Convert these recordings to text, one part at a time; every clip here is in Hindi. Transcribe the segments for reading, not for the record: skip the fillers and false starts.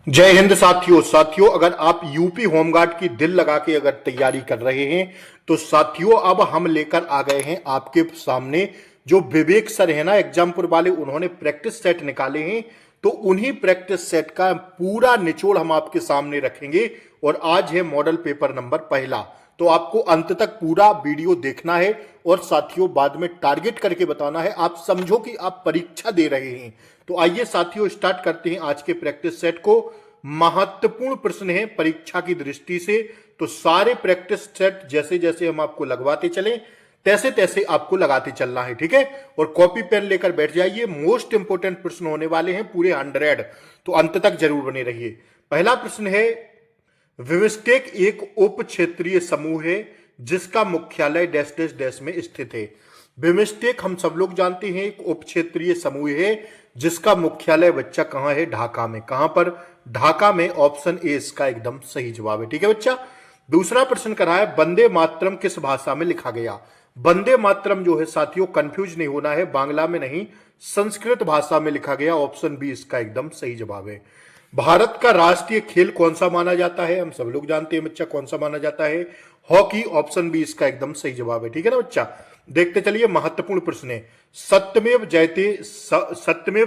जय हिंद साथियों अगर आप यूपी होमगार्ड की दिल लगा के अगर तैयारी कर रहे हैं तो साथियों अब हम लेकर आ गए हैं आपके सामने जो विवेक सर है ना एग्जामपुर वाले, उन्होंने प्रैक्टिस सेट निकाले हैं। तो उन्हीं प्रैक्टिस सेट का पूरा निचोड़ हम आपके सामने रखेंगे और आज है मॉडल पेपर नंबर पहला। तो आपको अंत तक पूरा वीडियो देखना है और साथियों बाद में टारगेट करके बताना है, आप समझो कि आप परीक्षा दे रहे हैं। तो आइए साथियों स्टार्ट करते हैं आज के प्रैक्टिस सेट को। महत्वपूर्ण प्रश्न है परीक्षा की दृष्टि से, तो सारे प्रैक्टिस सेट जैसे जैसे हम आपको लगवाते चलें तैसे तैसे आपको लगाते चलना है, ठीक है। और कॉपी पेन लेकर बैठ जाइए, मोस्ट इंपोर्टेंट प्रश्न होने वाले हैं पूरे 100, तो अंत तक जरूर बने रहिए। पहला प्रश्न है, बिमस्टेक एक उप क्षेत्रीय समूह है जिसका मुख्यालय डैश डैश डैश में स्थित है। बिमस्टेक हम सब लोग जानते हैं एक उप क्षेत्रीय समूह है जिसका मुख्यालय बच्चा कहां है, ढाका में। कहां पर, ढाका में। ऑप्शन ए इसका एकदम सही जवाब है, ठीक है बच्चा। दूसरा प्रश्न करा है, वंदे मातरम किस भाषा में लिखा गया। वंदे मातरम जो है साथियों, कंफ्यूज नहीं होना है, बांग्ला में नहीं संस्कृत भाषा में लिखा गया। ऑप्शन बी इसका एकदम सही जवाब है। भारत का राष्ट्रीय खेल कौन सा माना जाता है, हम सब लोग जानते हैं बच्चा कौन सा माना जाता है, हॉकी। ऑप्शन बी इसका एकदम सही जवाब है, ठीक है ना बच्चा। देखते चलिए, महत्वपूर्ण प्रश्न है, सत्यमेव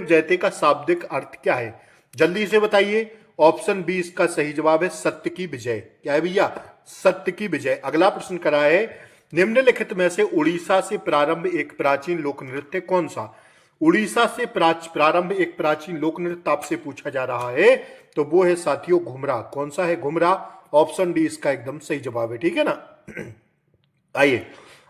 जयते का शाब्दिक अर्थ क्या है, जल्दी से बताइए। ऑप्शन बी इसका सही जवाब है, सत्य की विजय। क्या है भैया, सत्य की विजय। अगला प्रश्न करा है, निम्नलिखित में से उड़ीसा से प्रारंभ एक प्राचीन लोक नृत्य कौन सा। उड़ीसा से प्रारंभ एक प्राचीन लोक नृत्य आपसे पूछा जा रहा है, तो वो है साथियों घुमरा। कौन सा है, घुमरा। ऑप्शन डी इसका एकदम सही जवाब है, ठीक है ना। आइए,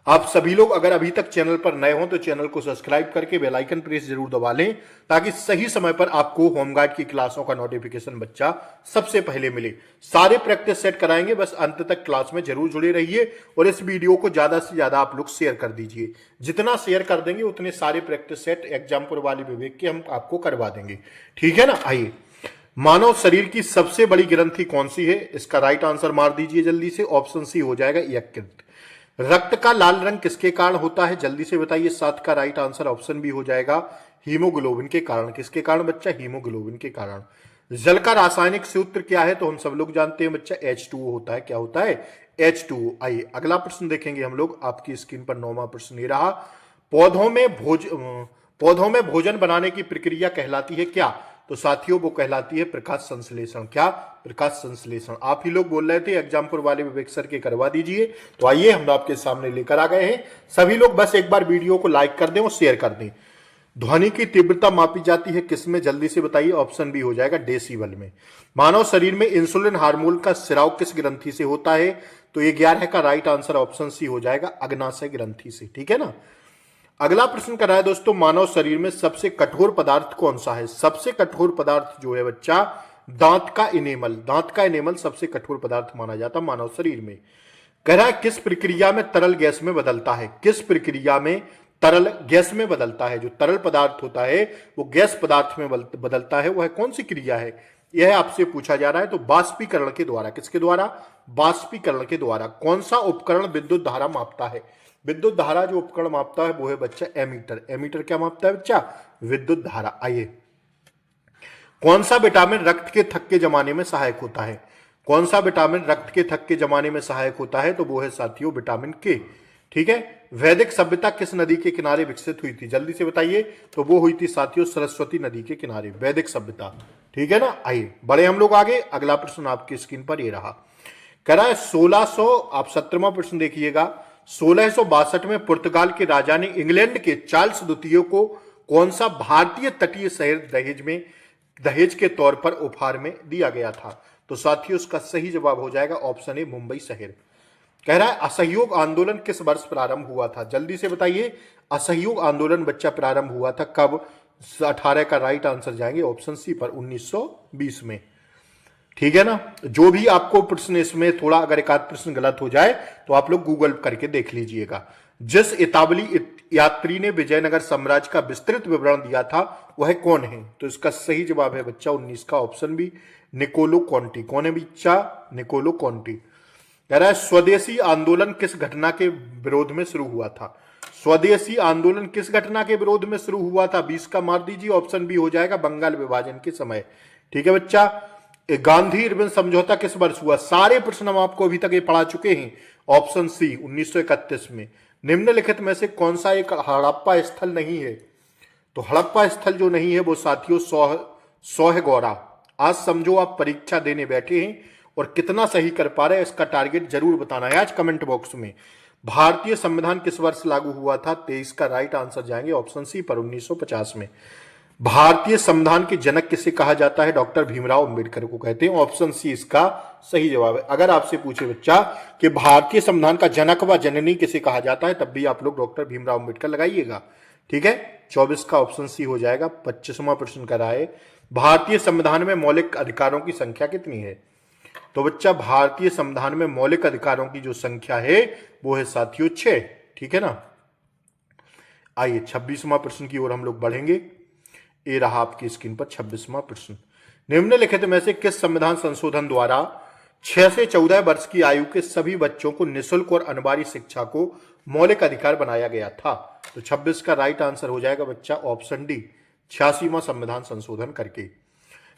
आप सभी लोग अगर अभी तक चैनल पर नए हो तो चैनल को सब्सक्राइब करके बेल आइकन प्रेस जरूर दबा लें ताकि सही समय पर आपको होमगार्ड की क्लासों का नोटिफिकेशन बच्चा सबसे पहले मिले। सारे प्रैक्टिस सेट कराएंगे, बस अंत तक क्लास में जरूर जुड़े रहिए और इस वीडियो को ज्यादा से ज्यादा आप लोग शेयर कर दीजिए। जितना शेयर कर देंगे उतने सारे प्रैक्टिस सेट एग्जामपुर वाले विवेक के हम आपको करवा देंगे, ठीक है ना। आइए, मानव शरीर की सबसे बड़ी ग्रंथि कौन सी है, इसका राइट आंसर मार दीजिए जल्दी से। ऑप्शन सी हो जाएगा यकृत। रक्त का लाल रंग किसके कारण होता है, जल्दी से बताइए। 7 का राइट आंसर ऑप्शन बी हो जाएगा, हीमोग्लोबिन के कारण। किसके कारण बच्चा, हीमोग्लोबिन के कारण। जल का रासायनिक सूत्र क्या है, तो हम सब लोग जानते हैं बच्चा H2O होता है। क्या होता है, H2O। आइए अगला प्रश्न देखेंगे हम लोग, आपकी स्क्रीन पर 9वां प्रश्न ये रहा, पौधों में भोजन बनाने की प्रक्रिया कहलाती है क्या, तो साथियों वो कहलाती है प्रकाश संश्लेषण। क्या, प्रकाश संश्लेषण। आप ही लोग बोल रहे थे एग्जामपुर वाले विवेक सर के करवा दीजिए, तो आइए हम आपके सामने लेकर आ गए हैं। सभी लोग बस एक बार वीडियो को लाइक कर दें और शेयर कर दें। ध्वनि की तीव्रता मापी जाती है किसमें, जल्दी से बताइए। ऑप्शन बी हो जाएगा, डेसिबल में। मानव शरीर में इंसुलिन हार्मोन का स्राव किस ग्रंथि से होता है, तो ये 11 का राइट आंसर ऑप्शन सी हो जाएगा, अग्नाशय ग्रंथि से, ठीक है ना। अगला प्रश्न कर रहा है दोस्तों, मानव शरीर में सबसे कठोर पदार्थ कौन सा है। सबसे कठोर पदार्थ जो है बच्चा, दांत का इनेमल। दांत का इनेमल सबसे कठोर पदार्थ माना जाता है मानव शरीर में। कह रहा है किस प्रक्रिया में तरल गैस में बदलता है, किस प्रक्रिया में तरल गैस में बदलता है। जो तरल पदार्थ होता है वो गैस पदार्थ में बदलता है, वह कौन सी क्रिया है, यह आपसे पूछा जा रहा है। तो बाष्पीकरण के द्वारा। किसके द्वारा, बाष्पीकरण के द्वारा। कौन सा उपकरण विद्युत धारा मापता है, विद्युत धारा जो उपकरण मापता है वो है बच्चा एमीटर। एमीटर क्या मापता है बच्चा, विद्युत धारा। आइए, कौन सा विटामिन रक्त के थक्के जमाने में सहायक होता है, कौन सा विटामिन रक्त के थक्के जमाने में सहायक होता है, तो वो है साथियों विटामिन के, ठीक है। वैदिक सभ्यता किस नदी के किनारे विकसित हुई थी, जल्दी से बताइए। तो वो हुई थी साथियों सरस्वती नदी के किनारे, वैदिक सभ्यता, ठीक है ना। आइए बढ़े हम लोग आगे। अगला प्रश्न आपकी स्क्रीन पर ये रहा, कह रहा है 1600, आप 17वां प्रश्न देखिएगा। 1662 में पुर्तगाल के राजा ने इंग्लैंड के चार्ल्स द्वितीय को कौन सा भारतीय तटीय शहर दहेज के तौर पर उपहार में दिया गया था, तो साथियों उसका सही जवाब हो जाएगा ऑप्शन ए, मुंबई शहर। कह रहा है असहयोग आंदोलन किस वर्ष प्रारंभ हुआ था, जल्दी से बताइए। असहयोग आंदोलन बच्चा प्रारंभ हुआ था कब, 18 का राइट आंसर जाएंगे ऑप्शन सी पर, 1920 में, ठीक है ना। जो भी आपको प्रश्न इसमें थोड़ा अगर एक आध प्रश्न गलत हो जाए तो आप लोग गूगल करके देख लीजिएगा। जिस इतावली यात्री ने विजयनगर साम्राज्य का विस्तृत विवरण दिया था वह कौन है, तो इसका सही जवाब है बच्चा 19 का ऑप्शन बी, निकोलो कॉन्टी। कौन है बच्चा, निकोलो कॉन्टी। कह रहा है स्वदेशी आंदोलन किस घटना के विरोध में शुरू हुआ था, स्वदेशी आंदोलन किस घटना के विरोध में शुरू हुआ था, 20 का मार दीजिए। ऑप्शन बी हो जाएगा, बंगाल विभाजन के समय, ठीक है बच्चा। गांधी इरविन समझौता किस वर्ष हुआ? सारे प्रश्न हम आपको अभी तक ये पढ़ा चुके हैं। ऑप्शन सी 1931 में। निम्नलिखित में से कौन सा एक हड़प्पा स्थल नहीं है? तो हड़प्पा स्थल जो नहीं है वो साथियों सोहगौरा। आज समझो आप परीक्षा देने बैठे हैं और कितना सही कर पा रहे हैं इसका टारगेट जरूर बताना है आज कमेंट बॉक्स में। भारतीय संविधान किस वर्ष लागू हुआ था? 23 का राइट आंसर जाएंगे ऑप्शन सी पर 1950 में। भारतीय संविधान के जनक किसे कहा जाता है? डॉक्टर भीमराव अंबेडकर को कहते हैं। ऑप्शन सी इसका सही जवाब है। अगर आपसे पूछे बच्चा कि भारतीय संविधान का जनक व जननी किसे कहा जाता है, तब भी आप लोग डॉक्टर भीमराव अंबेडकर लगाइएगा। ठीक है, 24 का ऑप्शन सी हो जाएगा। 25वां प्रश्न करा है, भारतीय संविधान में मौलिक अधिकारों की संख्या कितनी है? तो बच्चा भारतीय संविधान में मौलिक अधिकारों की जो संख्या है वो है साथियों 6। ठीक है ना। आइए 26वां प्रश्न की ओर हम लोग बढ़ेंगे। ये रहा आपकी स्क्रीन पर 26वां प्रश्न। निम्नलिखित में से किस संविधान संशोधन द्वारा 6 से 14 वर्ष की आयु के सभी बच्चों को निःशुल्क और अनिवार्य शिक्षा को मौलिक अधिकार बनाया गया था? तो 26 का राइट आंसर हो जाएगा बच्चा ऑप्शन डी, 86वां संविधान संशोधन करके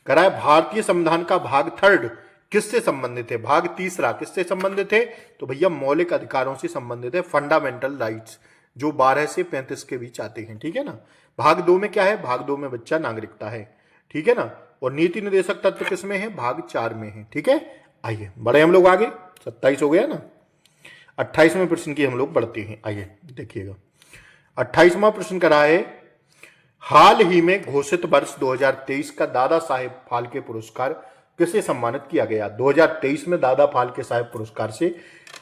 कराए। भारतीय संविधान का भाग 3 किससे संबंधित है? भाग 3 किससे संबंधित है? तो भैया मौलिक अधिकारों से संबंधित है, फंडामेंटल राइट्स, जो 12 से 35 के बीच आते हैं। ठीक है ना। भाग 2 में क्या है? भाग 2 में बच्चा नागरिकता है। ठीक है ना। और नीति निर्देशक तत्व किस में है? भाग 4 में है। ठीक है, आइए बढ़े हम लोग आगे। 27 हो गया ना। 28वें प्रश्न की हम लोग बढ़ते हैं। आइए देखिएगा 28वां प्रश्न करा है, हाल ही में घोषित वर्ष 2023 का दादा साहेब फाल्के पुरस्कार किसे सम्मानित किया गया? 2023 में दादा फाल्के साहेब पुरस्कार से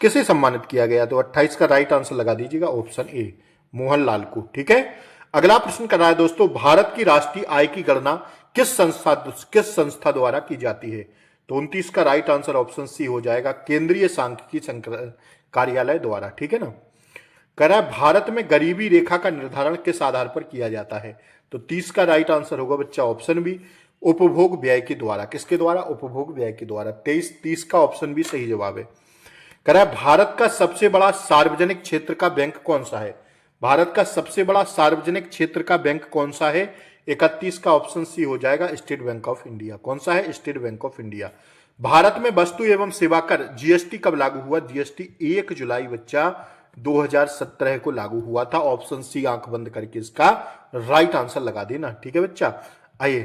किसे सम्मानित किया गया? तो 28 का राइट आंसर लगा दीजिएगा ऑप्शन ए, मोहनलाल को। ठीक है। अगला प्रश्न कर रहा है दोस्तों, भारत की राष्ट्रीय आय की गणना किस संस्था द्वारा की जाती है? तो 29 का राइट आंसर ऑप्शन सी हो जाएगा, केंद्रीय सांख्यिकी कार्यालय द्वारा। ठीक है ना। कह रहा है भारत में गरीबी रेखा का निर्धारण किस आधार पर किया जाता है? तो 30 का राइट आंसर होगा बच्चा ऑप्शन बी, उपभोग व्यय के द्वारा। किसके द्वारा? उपभोग व्यय के द्वारा। 30 का ऑप्शन बी सही जवाब है। कह रहा है भारत का सबसे बड़ा सार्वजनिक क्षेत्र का बैंक कौन सा है? भारत का सबसे बड़ा सार्वजनिक क्षेत्र का बैंक कौन सा है? 31 का ऑप्शन सी हो जाएगा, स्टेट बैंक ऑफ इंडिया। कौन सा है? State bank of India. Bharat में वस्तु एवं सेवा कर जीएसटी कब लागू हुआ? जीएसटी 1 जुलाई बच्चा 2017 को लागू हुआ था। ऑप्शन सी आंख बंद करके इसका राइट आंसर लगा देना। ठीक है बच्चा। आइए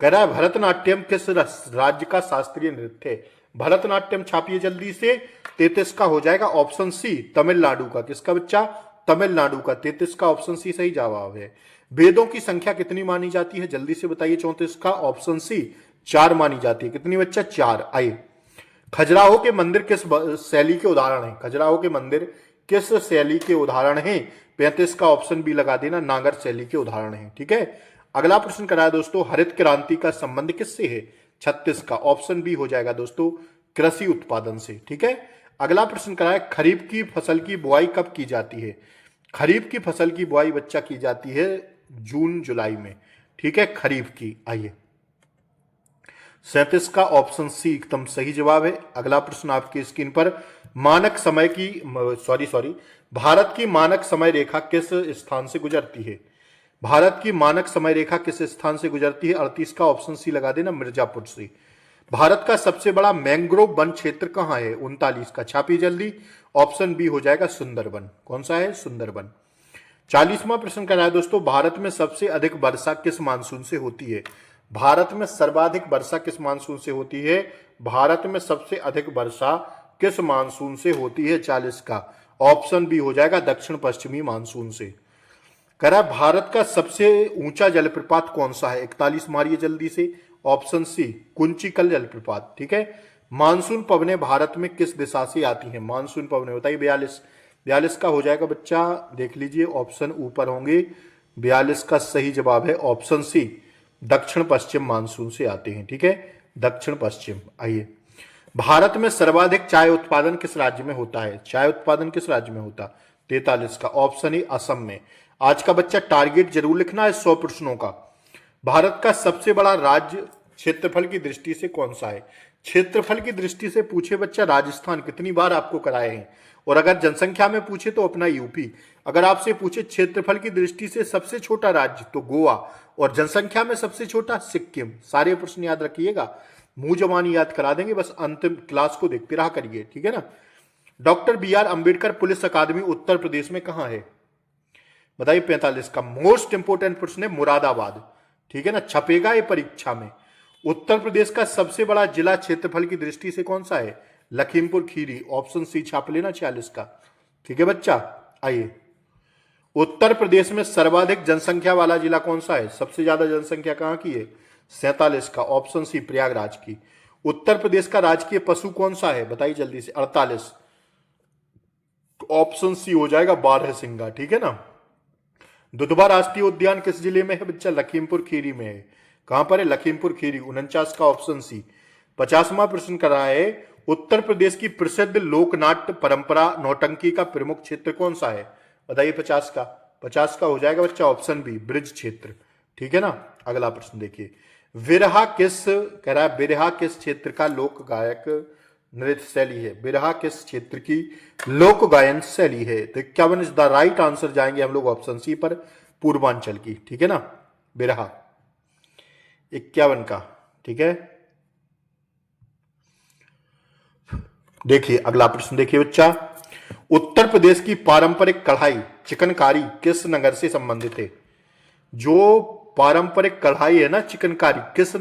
कह रहा है भरतनाट्यम किस राज्य का शास्त्रीय नृत्य है? भरतनाट्यम छापिए जल्दी से। 33 का हो जाएगा ऑप्शन सी, तमिलनाडु का। किसका बच्चा? तमिलनाडु का। 33 का ऑप्शन सी सही जवाब है। वेदों की संख्या कितनी मानी जाती है? जल्दी से बताइए। 34 का ऑप्शन सी 4 मानी जाती है। कितनी बच्चा? 4। आइए खजुराहो के मंदिर किस शैली के उदाहरण है? खजुराहो के मंदिर किस शैली के उदाहरण है? 35 का ऑप्शन बी लगा देना, नागर शैली के उदाहरण है। ठीक है। अगला प्रश्न कराया दोस्तों, हरित क्रांति का संबंध किससे है? 36 का ऑप्शन बी हो जाएगा दोस्तों, कृषि उत्पादन से। ठीक है। अगला प्रश्न कराया, खरीफ की फसल की बुआई कब की जाती है? खरीफ की फसल की बुआई बच्चा की जाती है जून जुलाई में। ठीक है, खरीफ की। आइए 37 का ऑप्शन सी एकदम सही जवाब है। अगला प्रश्न आपकी स्क्रीन पर, मानक समय की भारत की मानक समय रेखा किस स्थान से गुजरती है? भारत की मानक समय रेखा किस स्थान से गुजरती है? 38 का ऑप्शन सी लगा देना, मिर्जापुर से। भारत का सबसे बड़ा मैंग्रोव वन क्षेत्र कहां है? 39 का छापी जल्दी। ऑप्शन बी हो जाएगा सुंदरबन। कौन सा है? सुंदरबन। 40वां प्रश्न कर रहा है दोस्तों, भारत में सबसे अधिक वर्षा किस मानसून से होती है? भारत में सर्वाधिक वर्षा किस मानसून से होती है? भारत में सबसे अधिक वर्षा किस मानसून से होती है? 40 का ऑप्शन बी हो जाएगा, दक्षिण पश्चिमी मानसून से। कह रहा है भारत का सबसे ऊंचा जलप्रपात कौन सा है? 41 मारिए जल्दी से। ऑप्शन सी, कुंचिकल जलप्रपात। ठीक है। मानसून पवनें भारत में किस दिशा से आती हैं? मानसून पवनें बताइए। 42 का हो जाएगा बच्चा, देख लीजिए ऑप्शन ऊपर होंगे। 42 का सही जवाब है ऑप्शन सी, दक्षिण पश्चिम मानसून से आते हैं। ठीक है, दक्षिण पश्चिम। आइए, भारत में सर्वाधिक चाय उत्पादन किस राज्य में होता है? चाय उत्पादन किस राज्य में होता? 43 का ऑप्शन ए, असम में। आज का बच्चा टारगेट जरूर लिखना है 100 प्रश्नों का। भारत का सबसे बड़ा राज्य क्षेत्रफल की दृष्टि से कौन सा है? क्षेत्रफल की दृष्टि से पूछे बच्चा राजस्थान, कितनी बार आपको कराए हैं। और अगर जनसंख्या में पूछे तो अपना यूपी। अगर आपसे पूछे क्षेत्रफल की दृष्टि से सबसे छोटा राज्य तो गोवा, और जनसंख्या में सबसे छोटा सिक्किम। सारे प्रश्न याद रखिएगा। मुंह जबानी याद करा देंगे, बस अंतिम क्लास को देखते रहा करिए, ठीक है ना। Doctor B R Ambedkar police academy Uttar Pradesh में कहां है? बताइए 45 का मोस्ट इंपोर्टेंट प्रश्न है, मुरादाबाद, ठीक है ना, छपेगा ये परीक्षा में। उत्तर प्रदेश का सबसे बड़ा जिला क्षेत्रफल की दृष्टि से कौन सा है? लखीमपुर खीरी, ऑप्शन सी छाप लेना 46 का, ठीक है बच्चा। आइए, उत्तर प्रदेश में सर्वाधिक जनसंख्या वाला जिला कौन सा है? सबसे ज्यादा जनसंख्या कहां की है? 47 का, ऑप्शन सी प्रयागराज की। उत्तर प्रदेश का राजकीय पशु कौन सा है? बताइए जल्दी से, 48, ऑप्शन सी हो जाएगा बारहसिंगा, ठीक है ना। दुधवा राष्ट्रीय उद्यान किस जिले में है बच्चा? लखीमपुर खीरी में है। कहां पर है? लखीमपुर खीरी, 49 का, ऑप्शन सी। 50वां प्रश्न कर रहा है, उत्तर प्रदेश की प्रसिद्ध लोकनाट्य परंपरा नौटंकी का प्रमुख क्षेत्र कौन सा है? बताइए 50 का। 50 का हो जाएगा बच्चा, ऑप्शन बी ब्रिज क्षेत्र, ठीक है ना। अगला प्रश्न देखिए, विरहा किस, कह रहा है बिरहा किस क्षेत्र का लोक गायक नृत्य शैली है? बिरहा किस क्षेत्र की लोक गायन शैली है? तो 51 इज द राइट आंसर, जाएंगे हम लोग ऑप्शन सी पर, पूर्वांचल की, ठीक है ना, बिरहा 51 का, ठीक है। देखिए अगला प्रश्न देखिए बच्चा, उत्तर प्रदेश की पारंपरिक कढ़ाई चिकनकारी किस नगर से संबंधित है? जो पारंपरिक कढ़ाई है ना चिकनकारी, किस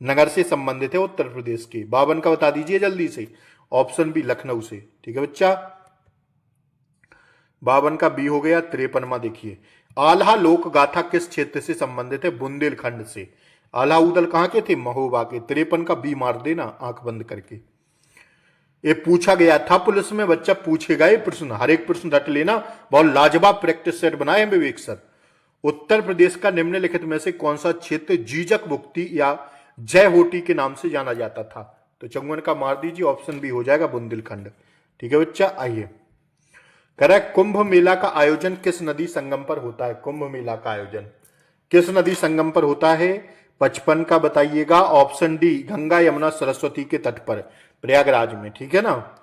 नगर से संबंधित है उत्तर प्रदेश के? 52 का बता दीजिए जल्दी से, ऑप्शन बी लखनऊ से, ठीक है बच्चा। 52 का बी हो गया। 53वां देखिए, आल्हा लोक गाथा किस क्षेत्र से संबंधित है? बुंदेलखंड से। आल्हा उदल कहां के थे? महोबा के। 53 का बी मार देना आंख बंद करके। ये पूछा गया था पुलिस में, बच्चा पूछेगा ये प्रश्न, हर एक प्रश्न रट लेना, बहुत लाजवाब प्रैक्टिस सेट बनाए हैं विवेक सर। उत्तर प्रदेश का निम्नलिखित में से कौन सा क्षेत्र जीजक मुक्ति या जय होटी के नाम से जाना जाता था? तो 54 का मार दीजिए, ऑप्शन बी हो जाएगा बुंदेलखंड, ठीक है बच्चा। आइए, कह रहा है कुंभ मेला का आयोजन किस नदी संगम पर होता है? कुंभ मेला का आयोजन किस नदी संगम पर होता है? 55 का बताइएगा, ऑप्शन डी गंगा यमुना सरस्वती के तट पर, प्रयागराज में, ठीक है ना।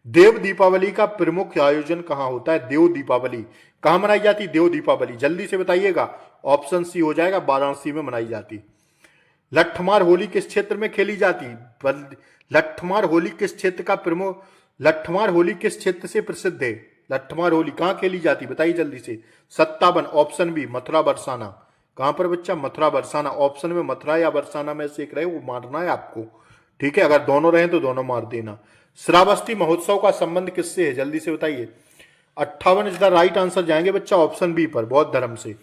देव दीपावली का प्रमुख आयोजन कहां होता है? देव दीपावली कहां मनाई जाती? देव दीपावली, जल्दी से बताइएगा, ऑप्शन सी हो जाएगा वाराणसी में मनाई जाती। लट्ठमार होली किस क्षेत्र में खेली जाती? लट्ठमार होली किस क्षेत्र का प्रमुख, लट्ठमार होली किस क्षेत्र से प्रसिद्ध है? लट्ठमार होली कहां खेली जाती? बताइए जल्दी से। 57, ऑप्शन बी मथुरा बरसाना। कहां पर बच्चा? मथुरा बरसाना। ऑप्शन में मथुरा या बरसाना में से एक रहे, वो मारना है आपको, ठीक है। अगर दोनों रहे तो दोनों मार देना। श्रावस्ती महोत्सव का संबंध किससे है? जल्दी से बताइए। 58 इज द राइट आंसर, जाएंगे बच्चा ऑप्शन बी पर, बौद्ध धर्म से।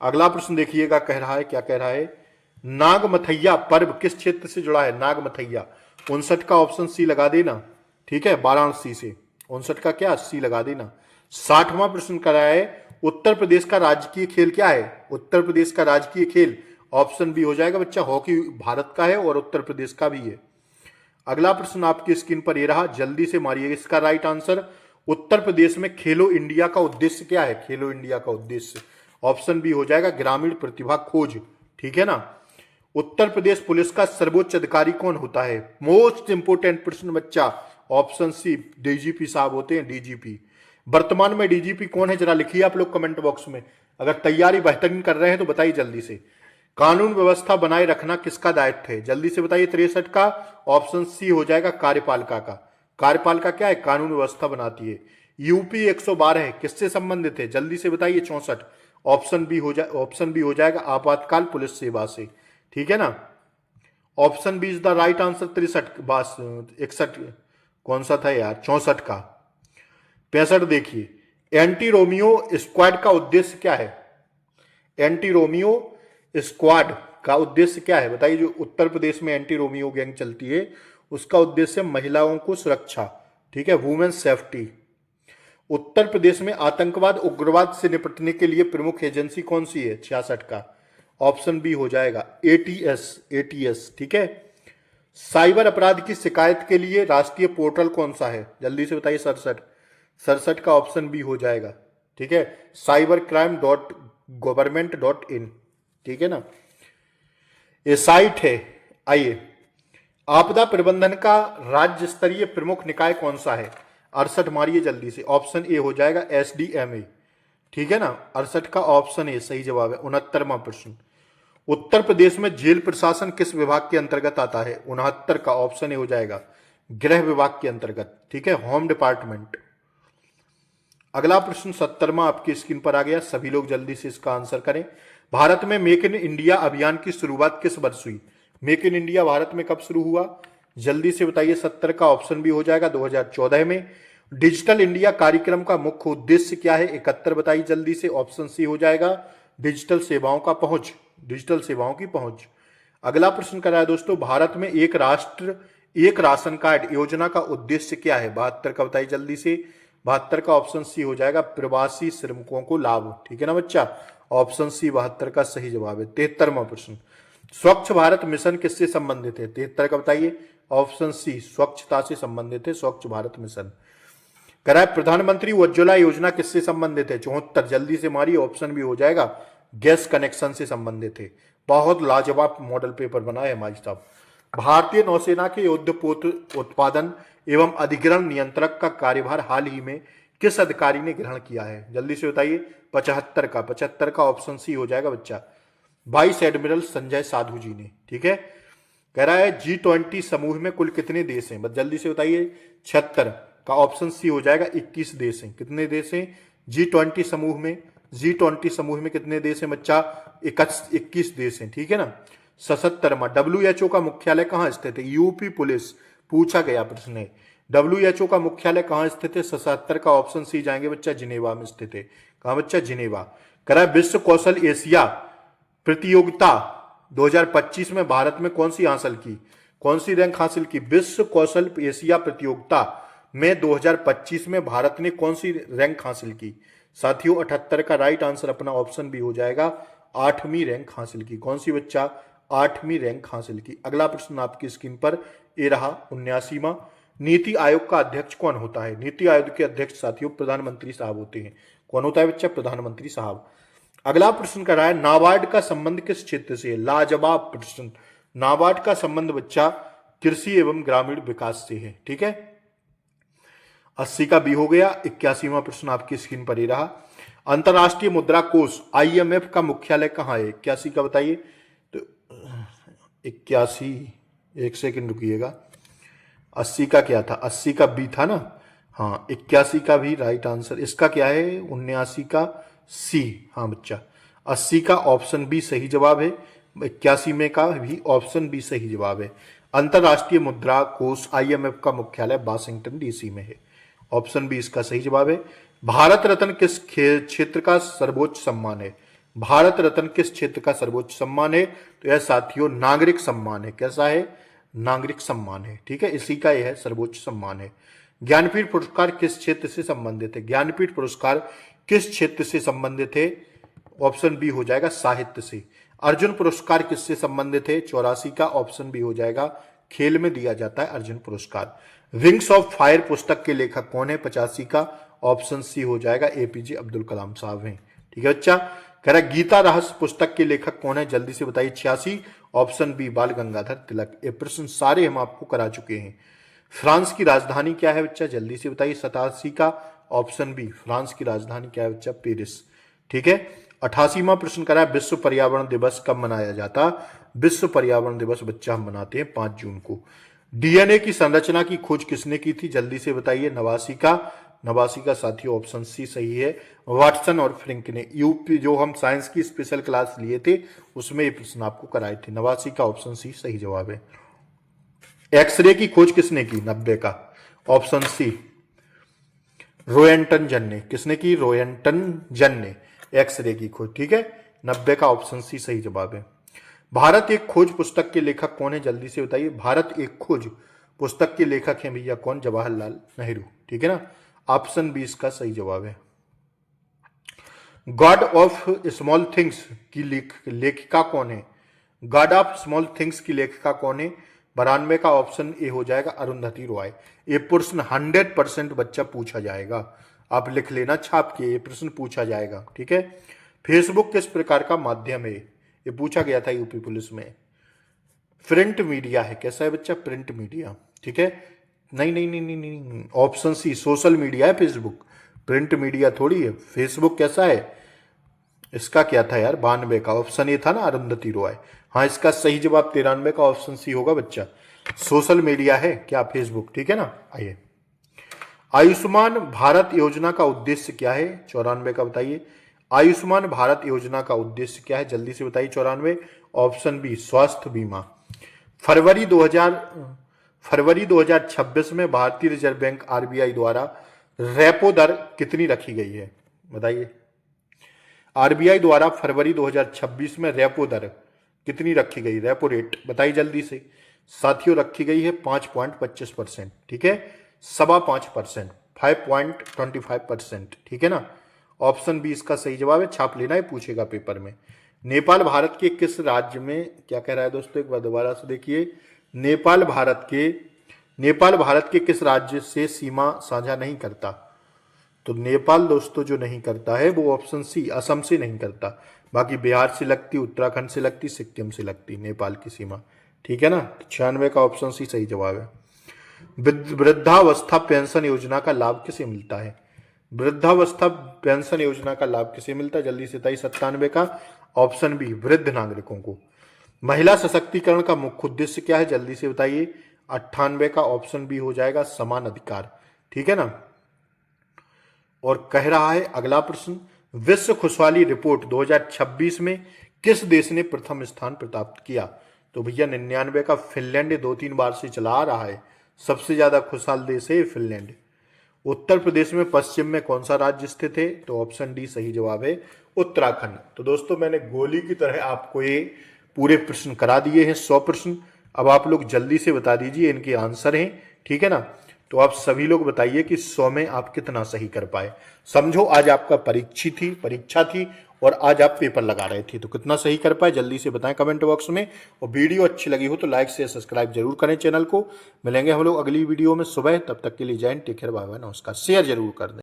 अगला प्रश्न देखिएगा, कह रहा है, क्या कह रहा है, नागमथैया पर्व किस क्षेत्र से जुड़ा है? नागमथैया 59 का, ऑप्शन सी लगा देना, ठीक है, वाराणसी से। 59 का क्या, सी लगा देना। 60वां प्रश्न कर रहा है, उत्तर प्रदेश का राजकीय खेल क्या है? उत्तर प्रदेश का राजकीय खेल, ऑप्शन बी हो जाएगा बच्चा हॉकी, भारत का है और उत्तर प्रदेश का भी है। अगला प्रश्न आपकी स्क्रीन पर ये रहा, जल्दी से मारिए इसका राइट आंसर। उत्तर प्रदेश में खेलो इंडिया का उद्देश्य क्या है? खेलो इंडिया का उद्देश्य, ऑप्शन बी हो जाएगा ग्रामीण प्रतिभा खोज, ठीक है ना। उत्तर प्रदेश पुलिस का सर्वोच्च अधिकारी कौन होता है? मोस्ट इंपोर्टेंट प्रश्न बच्चा, ऑप्शन सी डीजीपी साहब होते हैं, डीजीपी। वर्तमान में डीजीपी कौन है जरा लिखिए आप लोग कमेंट बॉक्स में, अगर तैयारी बेहतरीन कर रहे हैं तो बताइए जल्दी से। कानून व्यवस्था बनाए रखना किसका दायित्व है? जल्दी से बताइए। 63 का, ऑप्शन सी हो जाएगा कार्यपालिका का। कार्यपालिका क्या है? कानून व्यवस्था बनाती है। यूपी 112 किससे संबंधित है? जल्दी से बताइए। 64, ऑप्शन बी हो जाएगा आपातकाल पुलिस सेवा से, ठीक है ना। Option B is the right answer. 63 बस 61 कौन सा था यार, 64 का। 65 देखिए, एंटी रोमियो स्क्वाड का उद्देश्य क्या है? एंटी रोमियो स्क्वाड का उद्देश्य क्या है बताइए? जो उत्तर प्रदेश में एंटी रोमियो गैंग चलती है उसका उद्देश्य महिलाओं को सुरक्षा, ठीक है, वुमेन सेफ्टी। उत्तर प्रदेश में आतंकवाद उग्रवाद से निपटने के लिए प्रमुख एजेंसी कौन सी है? 66 का, ऑप्शन बी हो जाएगा एटीएस, ठीक है। साइबर अपराध की शिकायत के लिए राष्ट्रीय पोर्टल कौन सा है? जल्दी से बताइए। 67 का, ऑप्शन बी हो जाएगा, ठीक है, cybercrime.government.in, ठीक है ना, ये साइट है। आइए, आपदा प्रबंधन का राज्य स्तरीय प्रमुख निकाय कौन सा है? 68 मारिए जल्दी से, ऑप्शन ए हो जाएगा एसडीएमए, ठीक है ना। 68 का ऑप्शन ए सही जवाब है। 69वां प्रश्न, उत्तर प्रदेश में जेल प्रशासन किस विभाग के अंतर्गत आता है? 69 का ऑप्शन ए हो जाएगा गृह विभाग के अंतर्गत, ठीक है, होम डिपार्टमेंट। अगला प्रश्न 70वां आपकी स्क्रीन पर आ गया, सभी लोग जल्दी से इसका आंसर करें। भारत में मेक इन इंडिया अभियान की शुरुआत किस वर्ष हुई? मेक इन इंडिया भारत में कब शुरू हुआ? जल्दी से बताइए। 70 का ऑप्शन भी हो जाएगा 2014 में। डिजिटल इंडिया कार्यक्रम का मुख्य उद्देश्य क्या है? 71 बताइए जल्दी से। ऑप्शन सी हो जाएगा डिजिटल सेवाओं का पहुंच, डिजिटल सेवाओं की पहुंच। अगला प्रश्न कराया दोस्तों, भारत में एक राष्ट्र एक राशन कार्ड योजना का उद्देश्य क्या है? 72 का बताइए जल्दी से। 72 का ऑप्शन सी हो जाएगा प्रवासी श्रमिकों को लाभ, ठीक है ना बच्चा। ऑप्शन सी 72 का सही जवाब है। 73वां प्रश्न, स्वच्छ भारत मिशन किससे संबंधित है? 73 का बताइए। ऑप्शन सी स्वच्छता से संबंधित है स्वच्छ भारत मिशन। कराए प्रधानमंत्री उज्ज्वला योजना किससे संबंधित है? 74 जल्दी से मारिए। ऑप्शन भी हो जाएगा गैस कनेक्शन से संबंधित है। बहुत लाजवाब मॉडल पेपर बना है हमारी साहब। भारतीय नौसेना के युद्धपोत उत्पादन एवं अधिग्रहण नियंत्रक का कार्यभार हाल ही में किस अधिकारी ने ग्रहण किया है? जल्दी से बताइए। 75 का ऑप्शन सी हो जाएगा बच्चा वाइस एडमिरल संजय साधु जी ने, ठीक है। कह रहा है G20 समूह में कुल कितने देश हैं? बस जल्दी से बताइए। 76 का ऑप्शन सी हो जाएगा 21 देश हैं। कितने देश हैं G20 समूह में? G20 समूह में कितने देश हैं बच्चा? 21 देश हैं, ठीक है ना। 77वां, WHO का मुख्यालय कहाँ स्थित है? यूपी पुलिस पूछा गया प्रश्न है। WHO का मुख्यालय कहाँ स्थित है? 77 का ऑप्शन सी जाएंगे बच्चा जिनेवा में स्थित है। कहाँ बच्चा? जिनेवा। करा विश्व कौशल एशिया प्रतियोगिता 2025 में भारत में कौन सी हासिल की? कौन सी रैंक हासिल की? विश्व कौशल एशिया प्रतियोगिता में 2025 में भारत ने कौन सी रैंक हासिल की? साथियों 78 का राइट आंसर अपना ऑप्शन भी हो जाएगा 8वीं रैंक हासिल की। कौन सी बच्चा? 8वीं रैंक हासिल की। अगला प्रश्न आपकी स्क्रीन पर ये रहा 79वां, नीति आयोग का अध्यक्ष कौन होता है? नीति आयोग के अध्यक्ष साथियों प्रधानमंत्री साहब होते हैं। कौन होता है बच्चा? प्रधानमंत्री साहब। अगला प्रश्न कर रहा है नाबार्ड का संबंध किस क्षेत्र से है? लाजवाब प्रश्न। नाबार्ड का संबंध बच्चा कृषि एवं ग्रामीण विकास से है, ठीक है। 80 का बी हो गया। 81वां प्रश्न आपकी स्क्रीन पर ही रहा, अंतरराष्ट्रीय मुद्रा कोष IMF का मुख्यालय कहाँ है? 81 का बताइए। तो 81, एक सेकंड रुकिएगा। 80 का क्या था? 80 का बी था ना। हाँ 81 का भी राइट आंसर। इसका क्या है? 79 का सी। हाँ बच्चा 80 का ऑप्शन बी सही जवाब है। 81 में का भी ऑप्शन बी सही जवाब है। अंतरराष्ट्रीय मुद्रा कोष IMF का मुख्यालय वाशिंगटन DC में है। ऑप्शन बी इसका सही जवाब है। भारत रत्न किस क्षेत्र का सर्वोच्च सम्मान है? भारत रत्न किस क्षेत्र का सर्वोच्च सम्मान है? तो यह साथियों नागरिक सम्मान है। कैसा है? नागरिक सम्मान है, ठीक है। इसी का यह सर्वोच्च सम्मान है। ज्ञानपीठ पुरस्कार किस क्षेत्र से संबंधित है? ज्ञानपीठ पुरस्कार किस क्षेत्र से संबंधित है? ऑप्शन बी हो जाएगा साहित्य से। अर्जुन पुरस्कार किससे संबंधित है? 84 का ऑप्शन बी हो जाएगा खेल में दिया जाता है अर्जुन पुरस्कार। विंग्स ऑफ फायर पुस्तक के लेखक कौन है? 85 का ऑप्शन सी हो जाएगा APJ अब्दुल कलाम साहब हैं, ठीक है बच्चा। कह रहा गीता रहस्य पुस्तक के लेखक कौन है? जल्दी से बताइए। 86 ऑप्शन बी बाल गंगाधर तिलक। ये प्रश्न सारे हम आपको करा चुके हैं। फ्रांस की राजधानी क्या है बच्चा? जल्दी से बताइए। 87 का ऑप्शन बी फ्रांस की राजधानी क्या है बच्चा? पेरिस, ठीक है। 88वां प्रश्न करा विश्व पर्यावरण दिवस कब मनाया जाता? विश्व पर्यावरण दिवस बच्चा हम मनाते हैं 5 जून को। DNA की संरचना की खोज किसने की थी? जल्दी से बताइए। 89 का साथियों ऑप्शन सी सही है, वाटसन और फ्रिंक ने। यूपी जो हम साइंस की स्पेशल क्लास लिए थे उसमें ये प्रश्न आपको कराए थे। 89 का ऑप्शन सी सही जवाब है। एक्सरे की खोज किसने की? 90 का ऑप्शन सी रोयंटन जन ने। किसने की? रोयंटन जन ने एक्सरे की खोज, ठीक है। 90 का ऑप्शन सी सही जवाब है। भारत एक खोज पुस्तक के लेखक कौन है? जल्दी से बताइए। भारत एक खोज पुस्तक के लेखक हैं भैया कौन? जवाहरलाल नेहरू, ठीक है ना। ऑप्शन बी इसका सही जवाब है। गॉड ऑफ स्मॉल थिंग्स की लेखिका कौन है? गॉड ऑफ स्मॉल थिंग्स की लेखिका कौन है? 92 का ऑप्शन ए हो जाएगा अरुंधति रॉय। ये प्रश्न 100% बच्चा पूछा जाएगा, आप लिख लेना छाप के, ये प्रश्न पूछा जाएगा, ठीक है। फेसबुक किस प्रकार का माध्यम है? ये पूछा गया था यूपी पुलिस में। प्रिंट मीडिया है। कैसा है बच्चा? प्रिंट मीडिया, ठीक है। नहीं नहीं नहीं नहीं नहीं, ऑप्शन सी सोशल मीडिया है फेसबुक, प्रिंट मीडिया थोड़ी है। फेसबुक कैसा है? इसका क्या था यार, 92 का। ऑप्शन ए था ना अरुंधति रॉय। हाँ, इसका सही जवाब 93 का ऑप्शन सी होगा बच्चा। सोशल मीडिया है क्या, फेसबुक, ठीक है ना। आइए, आयुष्मान भारत योजना का उद्देश्य क्या है, 94 का बताइए। आयुष्मान भारत योजना का उद्देश्य क्या है, जल्दी से बताइए 94। ऑप्शन बी स्वास्थ्य बीमा। फरवरी 2026 में भारतीय रिजर्व बैंक आरबीआई द्वारा रेपो दर कितनी रखी गई है, बताइए। आरबीआई द्वारा फरवरी 2026 में रेपो दर कितनी रखी गई, रेपो रेट बताइए जल्दी से। साथियों, रखी गई है 5.25%, ठीक है, 5.25%, 5.25%, ठीक है ना। ऑप्शन बी इसका सही जवाब है, छाप लेना है, पूछेगा पेपर में। नेपाल भारत के किस राज्य में, क्या कह रहा है दोस्तों, एक बार दोबारा से देखिए। नेपाल भारत के किस राज्य से सीमा साझा नहीं करता, तो नेपाल दोस्तों जो नहीं करता है वो ऑप्शन सी असम से नहीं करता। बाकी बिहार से लगती, उत्तराखंड से लगती, सिक्किम से लगती नेपाल की सीमा, ठीक है ना। 96 का ऑप्शन सी सही जवाब है। वृद्धावस्था पेंशन योजना का लाभ किसे मिलता है, वृद्धावस्था पेंशन योजना का लाभ किसे मिलता है, जल्दी से बताइए। 97 का ऑप्शन बी वृद्ध नागरिकों को। महिला सशक्तिकरण का मुख्य उद्देश्य क्या है, जल्दी से बताइए। 98 का ऑप्शन बी हो जाएगा समान अधिकार, ठीक है ना। और कह रहा है अगला प्रश्न, विश्व खुशहाली रिपोर्ट 2026 में किस देश ने प्रथम स्थान प्राप्त किया, तो भैया 99 का फिनलैंड 2-3 बार से चला आ रहा है, सबसे ज्यादा खुशहाल देश है फिनलैंड। उत्तर प्रदेश में पश्चिम में कौन सा राज्य स्थित है, तो ऑप्शन डी सही जवाब है, उत्तराखंड। तो दोस्तों मैंने गोली की तरह आपको ये पूरे प्रश्न करा दिए हैं, 100 प्रश्न। अब आप लोग जल्दी से बता दीजिए इनके आंसर हैं, ठीक है ना। तो आप सभी लोग बताइए कि 100 में आप कितना सही कर पाए। समझो आज आपका परीक्षा थी और आज आप पेपर लगा रहे थे, तो कितना सही कर पाए जल्दी से बताएं कमेंट बॉक्स में। और वीडियो अच्छी लगी हो तो लाइक शेयर सब्सक्राइब जरूर करें चैनल को। मिलेंगे हम लोग अगली वीडियो में सुबह, तब तक के लिए Jai Hind, take care, bye bye, नमस्कार। शेयर जरूर कर दें।